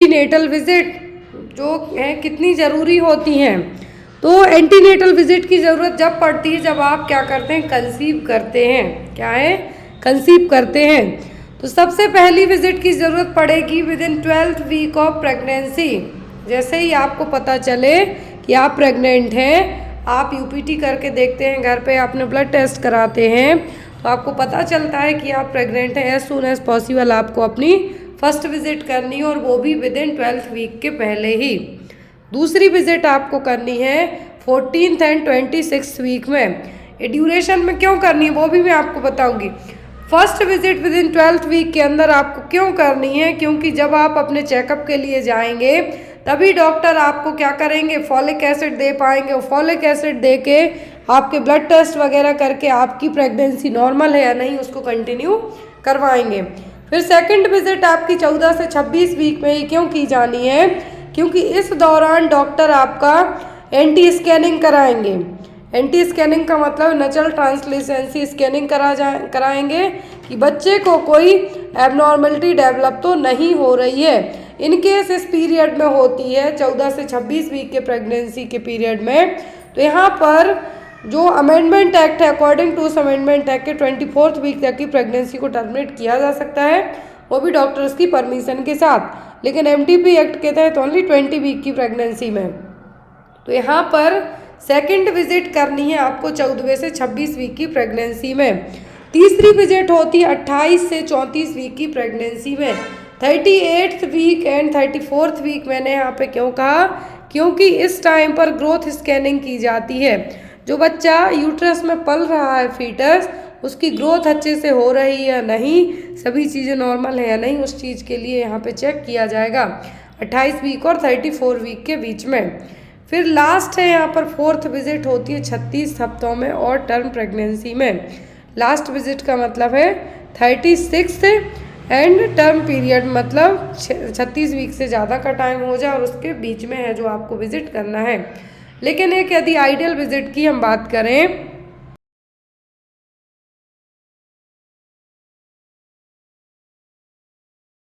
Antenatal visit जो है कितनी ज़रूरी होती हैं। तो एंटीनेटल विजिट की ज़रूरत जब पड़ती है जब आप क्या करते हैं, कंसीव करते हैं। क्या है, कंसीव करते हैं। तो सबसे पहली विजिट की ज़रूरत पड़ेगी within 12th week of pregnancy. जैसे ही आपको पता चले कि आप प्रेग्नेंट हैं, आप यूपीटी करके देखते हैं, घर पे आपने ब्लड टेस्ट कराते हैं, तो आपको पता चलता है कि आप प्रेग्नेंट हैं, एज सून एज पॉसिबल आपको अपनी फर्स्ट विजिट करनी है, और वो भी विद इन 12th वीक के पहले ही। दूसरी विजिट आपको करनी है 14th एंड 26th वीक में। ये ड्यूरेशन में क्यों करनी है वो भी मैं आपको बताऊंगी। First visit within 12th week के अंदर आपको क्यों करनी है, क्योंकि जब आप अपने चेकअप के लिए जाएंगे तभी डॉक्टर आपको क्या करेंगे, फॉलिक एसिड दे पाएंगे, और फॉलिक एसिड दे के आपके ब्लड टेस्ट वगैरह करके आपकी प्रेगनेंसी नॉर्मल है या नहीं उसको कंटिन्यू करवाएंगे। फिर सेकंड विजिट आपकी 14 से 26 वीक में ही क्यों की जानी है, क्योंकि इस दौरान डॉक्टर आपका एंटी स्कैनिंग कराएंगे। एंटी स्कैनिंग का मतलब नेचुरल ट्रांसल्यूसेंसी स्कैनिंग कराएंगे कि बच्चे को कोई एबनॉर्मलिटी डेवलप तो नहीं हो रही है। इन केस इस पीरियड में होती है 14 से 26 वीक के प्रेगनेंसी के पीरियड में, तो यहाँ पर जो अमेंडमेंट एक्ट है, अकॉर्डिंग टू उस अमेंडमेंट एक्ट के 24th वीक तक की प्रेगनेंसी को टर्मिनेट किया जा सकता है, वो भी डॉक्टर्स की परमिशन के साथ। लेकिन एमटीपी एक्ट के तहत ओनली 20 वीक की प्रेगनेंसी में। तो यहाँ पर सेकंड विजिट करनी है आपको 14वें से 26 वीक की प्रेगनेंसी में। तीसरी विजिट होती है 28 से 34 वीक की प्रेगनेंसी में। 38th week and 34th week मैंने यहाँ पे क्यों कहा, क्योंकि इस टाइम पर ग्रोथ स्कैनिंग की जाती है। जो बच्चा यूट्रस में पल रहा है, फीटस, उसकी ग्रोथ अच्छे से हो रही है या नहीं, सभी चीज़ें नॉर्मल है या नहीं, उस चीज़ के लिए यहाँ पे चेक किया जाएगा 28 वीक और 34 वीक के बीच में। फिर लास्ट है यहाँ पर फोर्थ विजिट होती है 36 हफ्तों में और टर्म प्रेगनेंसी में। लास्ट विजिट का मतलब है 36th एंड टर्म पीरियड, मतलब 36 वीक से ज़्यादा का टाइम हो जाए और उसके बीच में है जो आपको विजिट करना है। लेकिन एक यदि आइडियल विजिट की हम बात करें